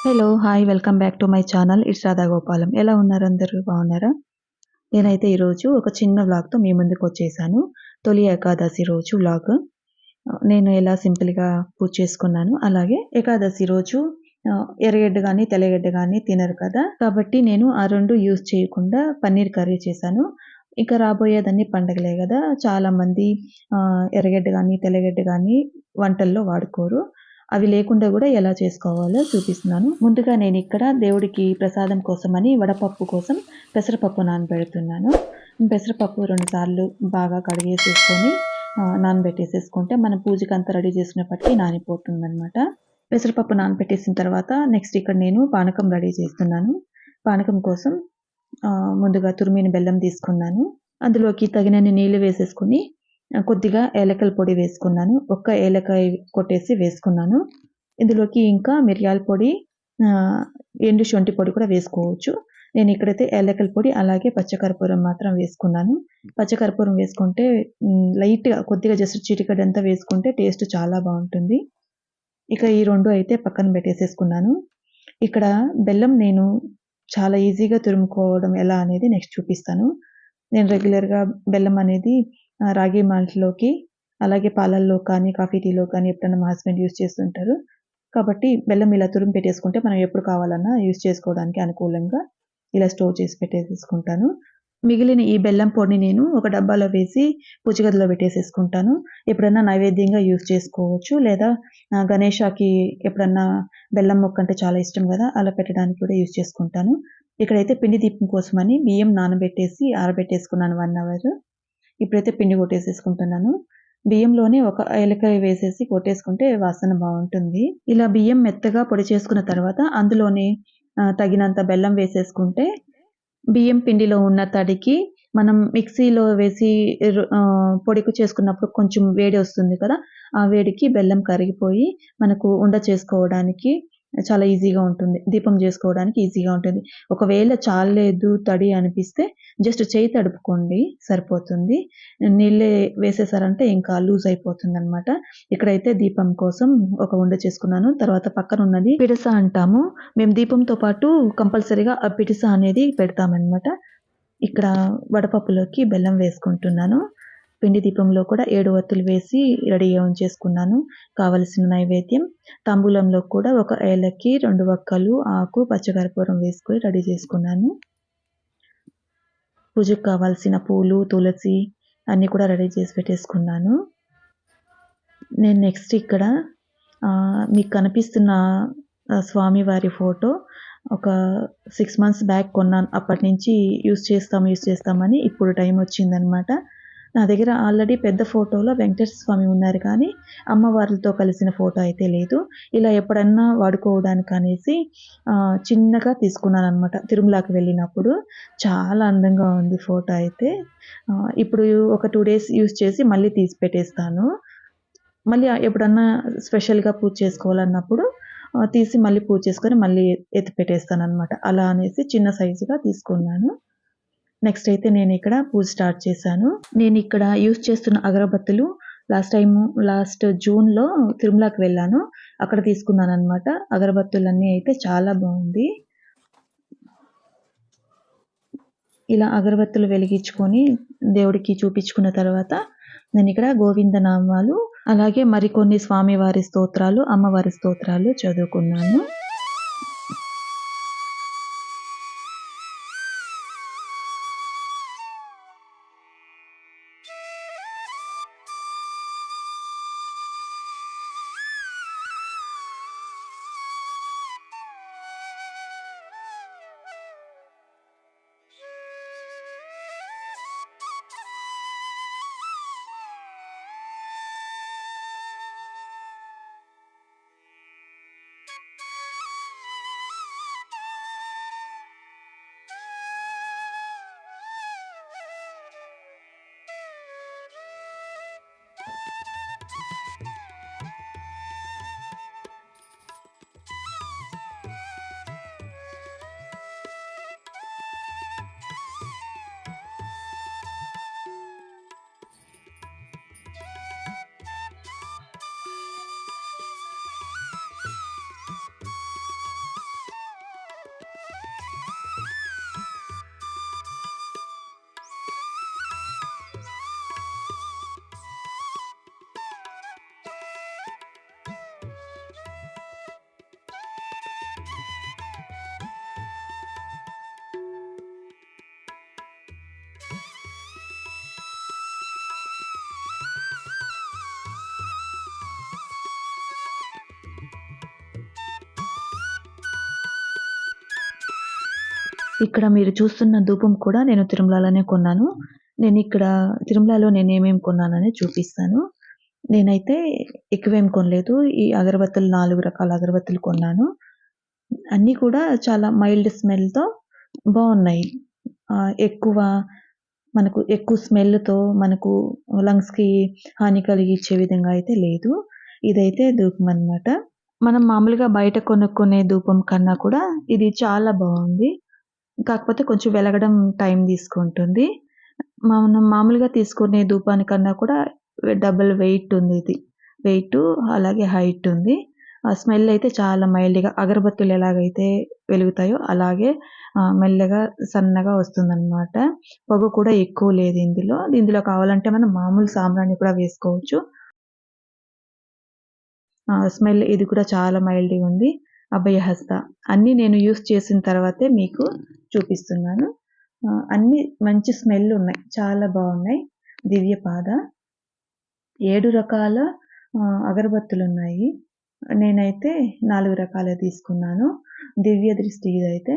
Hello! Hi! Welcome back to my channel. It's Radha Gopalam. ఎలా ఉన్నారు అందరూ? బాగున్నారా? నేనైతే ఈరోజు ఒక చిన్న వ్లాగ్‌తో మీ ముందుకొచ్చేసాను. తొలి ఏకాదశి రోజు వ్లాగ్. నేను ఎలా సింపుల్‌గా పూజ చేసుకున్నాను. అలాగే ఏకాదశి రోజు ఎర్రగడ్డ గాని, తెల్లగడ్డ గాని తినరు కదా! కాబట్టి నేను ఆ 2 యూజ్ చేయకుండా పన్నీర్ కర్రీ చేశాను. ఇక రాబోయేదన్నీ పండగలే గదా! చాలామంది ఎర్రగడ్డ గాని, తెల్లగడ్డ గాని వంటల్లో వాడుకోరు. అవి లేకుండా గూడా ఎలా చేసుకోవాలో చూపిస్తున్నాను. ముందుగా నేనిక్కడ దేవుడికి ప్రసాదం కోసమని వడపప్పు కోసం పెసరపప్పు నానబెడుతున్నాను. పెసరపప్పు 2 సార్లు బాగా కడిగేసేసుకొని నానబెట్టేసేసుకుంటే మనం పూజకంతా రెడీ చేసుకునేప్పటికి నానిపోతుందనమాట. పెసరపప్పు నానబెట్టేసిన తర్వాత నెక్స్ట్ ఇక్కడ నేను పానకం రెడీ చేస్తున్నాను. పానకం కోసం ముందుగా తురిమిన బెల్లం తీసుకున్నాను. అందులోకి తగినన్ని నీళ్లు వేసేసుకొని కొద్దిగా ఏలకల పొడి వేసుకున్నాను. ఒక్క ఏలకాయ కొట్టేసి వేసుకున్నాను. ఇందులోకి ఇంకా మిరియాల పొడి, ఎండు శొంఠి పొడి కూడా వేసుకోవచ్చు. నేను ఇక్కడైతే ఏలకల పొడి అలాగే పచ్చకర్పూరం మాత్రం వేసుకున్నాను. పచ్చకర్పూరం వేసుకుంటే లైట్‌గా కొద్దిగా జస్ట్ చిటికెడంతా వేసుకుంటే టేస్ట్ చాలా బావుంటుంది. ఇక ఈ 2 అయితే పక్కన పెట్టేసేసుకున్నాను. ఇక్కడ బెల్లం నేను చాలా ఈజీగా తురుముకోవడం ఎలా అనేది నెక్స్ట్ చూపిస్తాను. నేను రెగ్యులర్‌గా బెల్లం అనేది రాగి మాల్ట్‌లోకి అలాగే పాలల్లో కానీ, కాఫీ టీలో కానీ ఎప్పుడైనా మా హస్బెండ్ యూజ్ చేస్తుంటారు. కాబట్టి బెల్లం ఇలా తురిమి పెట్టేసుకుంటే మనం ఎప్పుడు కావాలన్నా యూజ్ చేసుకోవడానికి అనుకూలంగా ఇలా స్టోర్ చేసి పెట్టేసేసుకుంటాను. మిగిలిన ఈ బెల్లం పొడిని నేను ఒక డబ్బాలో వేసి పూజ గదిలో పెట్టేసేసుకుంటాను. ఎప్పుడన్నా నైవేద్యంగా యూజ్ చేసుకోవచ్చు. లేదా గణేషాకి ఎప్పుడన్నా బెల్లం ముక్క అంటే చాలా ఇష్టం గదా! అలా పెట్టడానికి కూడా యూజ్ చేసుకుంటాను. ఇక్కడైతే పిండి దీపం కోసమని బియ్యం నానబెట్టేసి ఆరబెట్టేసుకున్నాను 1 అవర్. ఇప్పుడైతే పిండి కొట్టేసేసుకుంటున్నాను. బియ్యంలోనే ఒక ఏలకాయ వేసేసి కొట్టేసుకుంటే వాసన బావుంటుంది. ఇలా బియ్యం మెత్తగా పొడి చేసుకున్న తర్వాత అందులోనే తగినంత బెల్లం వేసేసుకుంటే బియ్యం పిండిలో ఉన్న తడికి మనం మిక్సీలో వేసి పొడికి చేసుకున్నప్పుడు కొంచెం వేడి వస్తుంది కదా! ఆ వేడికి బెల్లం కరిగిపోయి మనకు ఉండ చేసుకోవడానికి చాలా ఈజీగా ఉంటుంది. దీపం జేసుకోవడానికి ఈజీగా ఉంటుంది. ఒకవేళ చాల్లేదు తడి అనిపిస్తే జస్ట్ చేయి తడుపుకోండి సరిపోతుంది. నీళ్ళే వేసేసారంటే ఇంకా లూజ్ అయిపోతుందనమాట. ఇక్కడైతే దీపం కోసం ఒక ఉండ చేసుకున్నాను. తర్వాత పక్కనున్నది పిడస అంటాము. మేము దీపంతో పాటు కంపల్సరీగా ఆ పిడస అనేది పెడతామనమాట. ఇక్కడ వడపప్పులోకి బెల్లం వేసుకుంటున్నాను. పిండి దీపంలో కూడా 7 ఒత్తులు వేసి రెడీగా ఉంచేసుకున్నాను. కావలసిన నైవేద్యం. తాంబూలంలో కూడా ఒక ఏలక్కి, 2 వక్కలు, ఆకు, పచ్చకర్పూరం వేసుకొని రెడీ చేసుకున్నాను. పూజకు కావాల్సిన పూలు, తులసి అన్నీ కూడా రెడీ చేసి పెట్టేసుకున్నాను. నేను నెక్స్ట్ ఇక్కడ మీకు కనిపిస్తున్న స్వామివారి ఫోటో ఒక 6 మంత్స్ బ్యాక్ కొన్నాను. అప్పటినుంచి యూజ్ చేస్తామని ఇప్పుడు టైం వచ్చిందనమాట. నా దగ్గర ఆల్రెడీ పెద్ద ఫోటోలో వెంకటేశ్వర స్వామి ఉన్నారు కానీ, అమ్మవార్లతో కలిసిన ఫోటో అయితే లేదు. ఇలా ఎప్పుడన్నా వాడుకోవడానికనేసి చిన్నగా తీసుకున్నాననమాట తిరుమలకి వెళ్ళినప్పుడు. చాలా అందంగా ఉంది ఫోటో అయితే. ఇప్పుడు ఒక 2 డేస్ యూజ్ చేసి మళ్ళీ తీసి పెట్టేస్తాను. మళ్ళీ ఎప్పుడన్నా స్పెషల్‌గా పూజ చేసుకోవాలన్నప్పుడు తీసి మళ్ళీ పూజ చేసుకొని మళ్ళీ ఎత్తి పెట్టేస్తాననమాట. అలా అనేసి చిన్న సైజుగా తీసుకున్నాను. నెక్స్ట్ అయితే నేనిక్కడ పూజ స్టార్ట్ చేశాను. నేనిక్కడ యూజ్ చేస్తున్న అగరబత్తులు లాస్ట్ జూన్‌లో తిరుమలకి వెళ్ళాను. అక్కడ తీసుకున్నాననమాట. అగరబత్తులన్నీ అయితే చాలా బావుంది. ఇలా అగరబత్తులు వెలిగించుకొని దేవుడికి చూపించుకున్న తర్వాత నేనిక్కడ గోవింద నామాలు అలాగే మరికొన్ని స్వామివారి స్తోత్రాలు, అమ్మవారి స్తోత్రాలు చదువుకున్నాను. ఇక్కడ మీరు చూస్తున్న ధూపం కూడా నేను తిరుమలలోనే కొన్నాను. నేనిక్కడ తిరుమలలో నేనేమేమి కొన్నానని చూపిస్తాను. నేనైతే ఎక్కువేం కొనలేదు. ఈ అగరబత్తులు 4 రకాల అగరబత్తులు కొన్నాను. అన్నీ కూడా చాలా మైల్డ్ స్మెల్‌తో బావున్నాయి. ఎక్కువ మనకు ఎక్కువ స్మెల్‌తో మనకు లంగ్స్‌కి హాని కలిగించే విధంగా అయితే లేదు. ఇదైతే ధూపం అనమాట. మనం మామూలుగా బయట కొనుక్కునే ధూపం కన్నా కూడా ఇది చాలా బావుంది. కాకపోతే కొంచెం వెలగడం టైం తీసుకుంటుంది. మనం మామూలుగా తీసుకునే ధూపానికన్నా కూడా డబుల్ వెయిట్ ఉందిది. వెయిటు అలాగే హైట్ ఉంది. ఆ స్మెల్ అయితే చాలా మైల్డ్‌గా అగరబత్తులు ఎలాగైతే వెలుగుతాయో అలాగే మెల్లగా సన్నగా వస్తుందనమాట. పొగ కూడా ఎక్కువ లేదు ఇందులో. ఇందులో కావాలంటే మనం మామూలు సాంబ్రాణి కూడా వేసుకోవచ్చు. స్మెల్ ఇది కూడా చాలా మైల్డ్‌గా ఉంది. అభయహస్త అన్నీ నేను యూజ్ చేసిన తర్వాతే మీకు చూపిస్తున్నాను. అన్నీ మంచి స్మెల్ ఉన్నాయి. చాలా బావున్నాయి. దివ్యపాద 7 రకాల అగరబత్తులున్నాయి. నేనైతే 4 రకాలే తీసుకున్నాను. దివ్య దృష్టి ఇదైతే.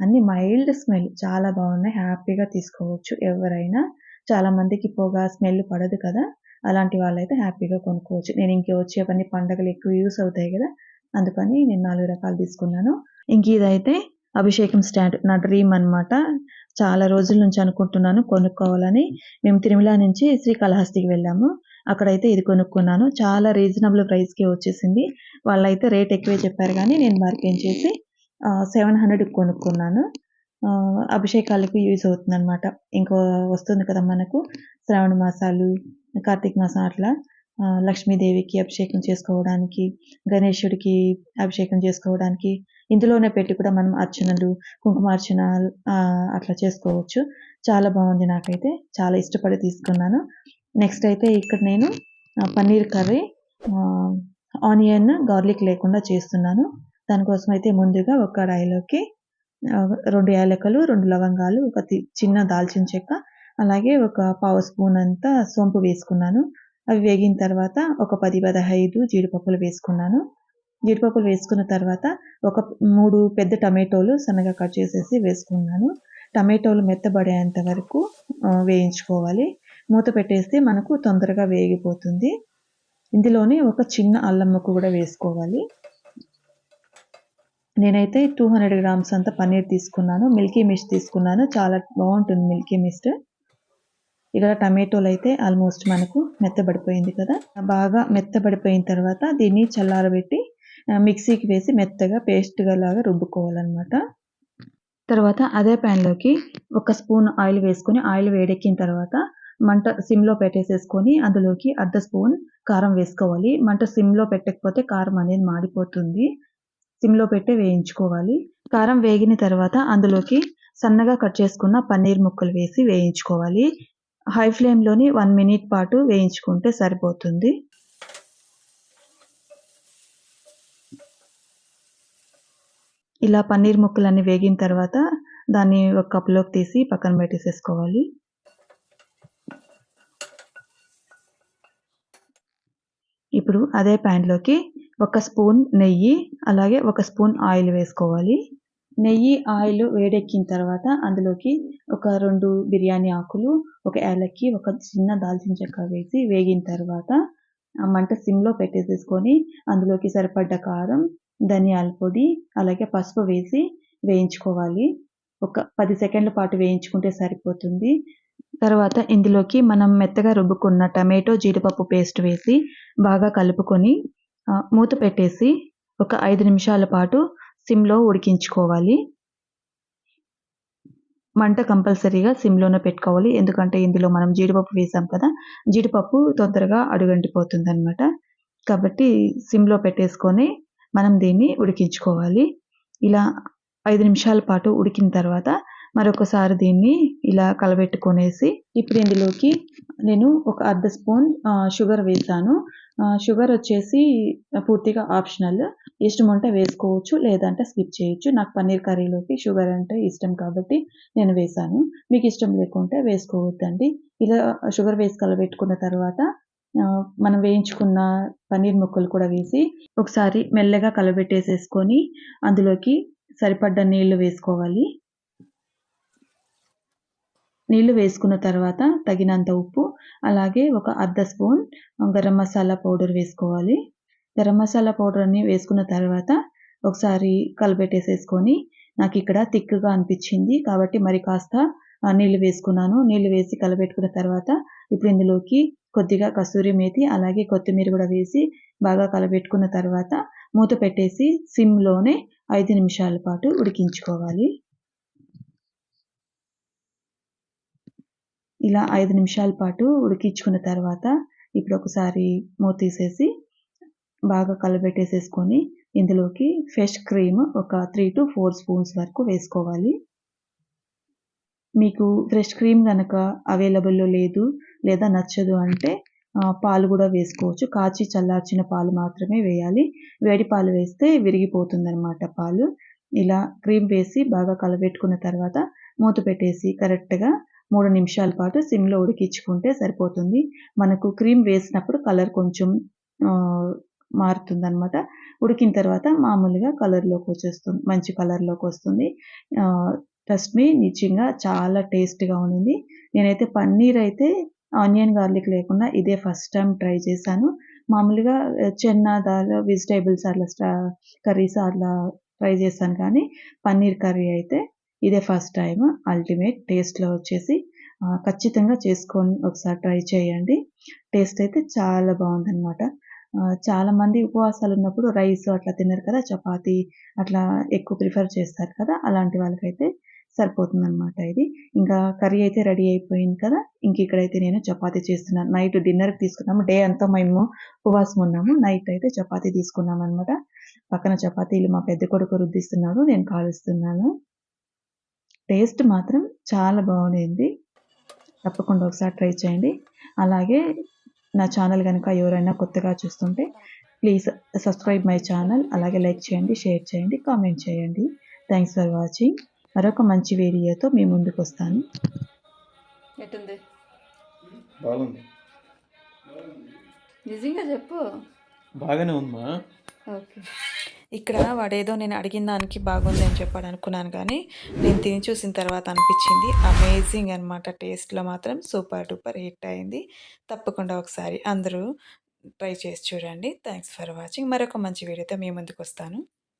అన్నీ మైల్డ్ స్మెల్ చాలా బావున్నాయి. హ్యాపీగా తీసుకోవచ్చు ఎవరైనా. చాలా మందికి పొగ స్మెల్ పడదు కదా! అలాంటి వాళ్ళైతే హ్యాపీగా కొనుక్కోవచ్చు. నేను ఇంక వచ్చేవన్నీ పండగలు ఎక్కువ యూజ్ అవుతాయి గదా! అందుకని నేను 4 రకాలు తీసుకున్నాను. ఇంక ఇదైతే అభిషేకం స్టాండ్. నా డ్రీమ్ అనమాట. చాలా రోజుల నుంచి అనుకుంటున్నాను కొనుక్కోవాలని. మేము తిరుమల నుంచి శ్రీకాళహస్తికి వెళ్ళాము. అక్కడైతే ఇది కొనుక్కున్నాను. చాలా రీజనబుల్ ప్రైస్‌కే వచ్చేసింది. వాళ్ళైతే రేట్ ఎక్కువే చెప్పారు గానీ నేను బార్గెయిన్ చేసి 700కి కొనుక్కున్నాను. అభిషేకాలకి యూజ్ అవుతుందనమాట. ఇంకో వస్తుంది కదా మనకు శ్రావణ మాసాలు, కార్తీక మాసం అట్లా లక్ష్మీదేవికి అభిషేకం చేసుకోవడానికి, గణేశుడికి అభిషేకం చేసుకోవడానికి ఇందులోనే పెట్టి కూడా మనం అర్చనలు, కుంకుమార్చన అట్లా చేసుకోవచ్చు. చాలా బావుంది నాకైతే. చాలా ఇష్టపడి తీసుకున్నాను. నెక్స్ట్ అయితే ఇక్కడ నేను పన్నీర్ కర్రీ ఆనియన్, గార్లిక్ లేకుండా చేస్తున్నాను. దానికోసం అయితే ముందుగా ఒక కడాయిలోకి 2 యాలకులు, 2 లవంగాలు, ఒక చిన్న దాల్చిన చెక్క, అలాగే ఒక పావు స్పూన్ అంతా సోంపు వేసుకున్నాను. అవి వేగిన తర్వాత ఒక 10, 15 జీడిపప్పులు వేసుకున్నాను. జీడిపప్పులు వేసుకున్న తర్వాత ఒక 3 పెద్ద టమాటోలు సన్నగా కట్ చేసేసి వేసుకున్నాను. టమాటోలు మెత్తబడేంత వరకు వేయించుకోవాలి. మూత పెట్టేస్తే మనకు తొందరగా వేగిపోతుంది. ఇందులోనే ఒక చిన్న అల్లం ముక్క కూడా వేసుకోవాలి. నేనైతే 200 గ్రామ్స్ అంత పన్నీర్ తీసుకున్నాను. మిల్కీ మిస్ట్ తీసుకున్నాను. చాలా బావుంటుంది మిల్కీ మిస్ట్. ఇక్కడ టమాటోలైతే ఆల్మోస్ట్ మనకు మెత్తబడిపోయింది కదా! బాగా మెత్తబడిపోయిన తర్వాత దీన్ని చల్లారబెట్టి మిక్సీకి వేసి మెత్తగా పేస్ట్‌గా లాగా రుబ్బుకోవాలనమాట. తర్వాత అదే ప్యాన్‌లోకి ఒక స్పూన్ ఆయిల్ వేసుకొని, ఆయిల్ వేడెక్కిన తర్వాత మంట సిమ్‌లో పెట్టేసేసుకొని అందులోకి అర్ధ స్పూన్ కారం వేసుకోవాలి. మంట సిమ్‌లో పెట్టకపోతే కారం అనేది మాడిపోతుంది. సిమ్‌లో పెట్టే వేయించుకోవాలి. కారం వేగిన తర్వాత అందులోకి సన్నగా కట్ చేసుకున్న పన్నీర్ ముక్కలు వేసి వేయించుకోవాలి. హై ఫ్లేమ్‌లోని 1 మినిట్ పాటు వేయించుకుంటే సరిపోతుంది. ఇలా పన్నీర్ ముక్కలన్నీ వేగిన తర్వాత దాన్ని ఒక కప్‌లోకి తీసి పక్కన పెట్టేసేసుకోవాలి. ఇప్పుడు అదే ప్యాన్‌లోకి ఒక స్పూన్ నెయ్యి, అలాగే ఒక స్పూన్ ఆయిల్ వేసుకోవాలి. నెయ్యి, ఆయిల్ వేడెక్కిన తర్వాత అందులోకి ఒక 2 బిర్యానీ ఆకులు, ఒక యాలక్కి, ఒక చిన్న దాల్చిన చెక్క వేసి వేగిన తర్వాత మంట సిమ్‌లో పెట్టేసేసుకొని అందులోకి సరిపడ్డ కారం, ధనియాల పొడి, అలాగే పసుపు వేసి వేయించుకోవాలి. ఒక 10 సెకండ్ల పాటు వేయించుకుంటే సరిపోతుంది. తర్వాత ఇందులోకి మనం మెత్తగా రుబ్బుకున్న టమాటో, జీడిపప్పు పేస్ట్ వేసి బాగా కలుపుకొని మూత పెట్టేసి ఒక 5 నిమిషాల పాటు సిమ్‌లో ఉడికించుకోవాలి. మంట కంపల్సరీగా సిమ్‌లోనే పెట్టుకోవాలి. ఎందుకంటే ఇందులో మనం జీడిపప్పు వేసాం కదా! జీడిపప్పు తొందరగా అడుగంటిపోతుందనమాట. కాబట్టి సిమ్‌లో పెట్టేసుకొని మనం దీన్ని ఉడికించుకోవాలి. ఇలా 5 నిమిషాల పాటు ఉడికిన తర్వాత మరొకసారి దీన్ని ఇలా కలబెట్టుకొనేసి ఇప్పుడు ఇందులోకి నేను ఒక అర్ధ స్పూన్ షుగర్ వేశాను. షుగర్ వచ్చేసి పూర్తిగా ఆప్షనల్. ఇష్టముంటే వేసుకోవచ్చు. లేదంటే స్కిప్ చేయొచ్చు. నాకు పన్నీర్ కర్రీలోకి షుగర్ అంటే ఇష్టం కాబట్టి నేను వేశాను. మీకు ఇష్టం లేకుంటే వేసుకోవద్దండి. ఇలా షుగర్ వేసి కలబెట్టుకున్న తర్వాత మనం వేయించుకున్న పన్నీర్ ముక్కలు కూడా వేసి ఒకసారి మెల్లగా కలబెట్టేసేసుకొని అందులోకి సరిపడ్డ నీళ్లు వేసుకోవాలి. నీళ్లు వేసుకున్న తర్వాత తగినంత ఉప్పు, అలాగే ఒక అర్ధ స్పూన్ గరం మసాలా పౌడర్ వేసుకోవాలి. గరం మసాలా పౌడర్ అన్ని వేసుకున్న తర్వాత ఒకసారి కలిపెట్టేసేసుకొని, నాకిక్కడ థిక్‌గా అనిపిచ్చింది. కాబట్టి మరి కాస్త నీళ్లు వేసుకున్నాను. నీళ్లు వేసి కలబెట్టుకున్న తర్వాత ఇప్పుడు ఇందులోకి కొద్దిగా కస్తూరి మేతి, అలాగే కొత్తిమీర గూడా వేసి బాగా కలబెట్టుకున్న తర్వాత మూత పెట్టేసి సిమ్‌లోనే 5 నిమిషాల పాటు ఉడికించుకోవాలి. ఇలా 5 నిమిషాల పాటు ఉడికించుకున్న తర్వాత ఇప్పుడు ఒకసారి మూత తీసేసి బాగా కలబెట్టేసేసుకొని ఇందులోకి ఫ్రెష్ క్రీమ్ ఒక 3-4 స్పూన్స్ వరకు వేసుకోవాలి. మీకు ఫ్రెష్ క్రీమ్ గనక అవైలబుల్‌లో లేదు లేదా నచ్చదు అంటే పాలు గూడా వేసుకోవచ్చు. కాచి చల్లార్చిన పాలు మాత్రమే వేయాలి. వేడి పాలు వేస్తే విరిగిపోతుందనమాట పాలు. ఇలా క్రీమ్ వేసి బాగా కలబెట్టుకున్న తర్వాత మూత పెట్టేసి కరెక్ట్‌గా 3 నిమిషాల పాటు సిమ్‌లో ఉడికించుకుంటే సరిపోతుంది. మనకు క్రీమ్ వేసినప్పుడు కలర్ కొంచెం ఆహ్, మారుతుందనమాట. ఉడికిన తర్వాత మామూలుగా కలర్‌లోకొచ్చేస్తుంది. మంచి కలర్‌లోకొస్తుంది. ట్రస్ట్ మీ నిజంగా చాలా టేస్టీగా ఉండింది. నేనైతే పన్నీర్ అయితే ఆనియన్ గార్లిక్ లేకుండా ఇదే ఫస్ట్ టైమ్ ట్రై చేశాను. మామూలుగా చెన్నా దాల్ వెజిటబుల్స్ అట్లా కర్రీస్ అట్లా ట్రై చేశాను కానీ పన్నీర్ కర్రీ అయితే ఇదే ఫస్ట్ టైమ్. అల్టిమేట్ టేస్ట్‌లో వచ్చేసి ఖచ్చితంగా చేసుకొని ఒకసారి ట్రై చేయండి. టేస్ట్ అయితే చాలా బావుందనమాట. చాలామంది ఉపవాసాలున్నప్పుడు రైస్ అట్లా తినరు కదా! చపాతీ అట్లా ఎక్కువ ప్రిఫర్ చేస్తారు కదా! అలాంటి వాళ్ళకైతే సరిపోతుందనమాట ఇది. ఇంకా కర్రీ అయితే రెడీ అయిపోయింది కదా! ఇంకిక్కడైతే నేను చపాతీ చేస్తున్నాను. నైట్ డిన్నర్‌కి తీసుకున్నాము. డే అంతా మేము ఉపవాసం ఉన్నాము. నైట్ అయితే చపాతీ తీసుకున్నామనమాట. పక్కన చపాతీలు మా పెద్ద కొడుకు రుద్దిస్తున్నాడు. నేను కాలుస్తున్నాను. టేస్ట్ మాత్రం చాలా బాగుండింది. తప్పకుండా ఒకసారి ట్రై చేయండి. అలాగే నా ఛానల్ గనక ఎవరైనా కొత్తగా చూస్తుంటే ప్లీజ్ సబ్స్క్రైబ్ మై ఛానల్. అలాగే లైక్ చేయండి, షేర్ చేయండి, కామెంట్ చేయండి. Thanks for watching. మరొక మంచి వీడియోతో మీ ముందుకొస్తాను. ఎట్టుంది? బాగుంది. నిజంగా చెప్పు. బాగానే ఉందమ్మా. ఓకే. ఇక్కడ వాడేదో నేను అడిగిన దానికి బాగుంది అని చెప్పాడు అనుకున్నాను కానీ నేను తిని చూసిన తర్వాత అనిపించింది అమేజింగ్ అనమాట. టేస్ట్‌లో మాత్రం సూపర్ డూపర్ హిట్ అయింది. తప్పకుండా ఒకసారి అందరూ ట్రై చేసి చూడండి. Thanks for watching. మరొక మంచి వీడియోతో మీ ముందుకొస్తాను.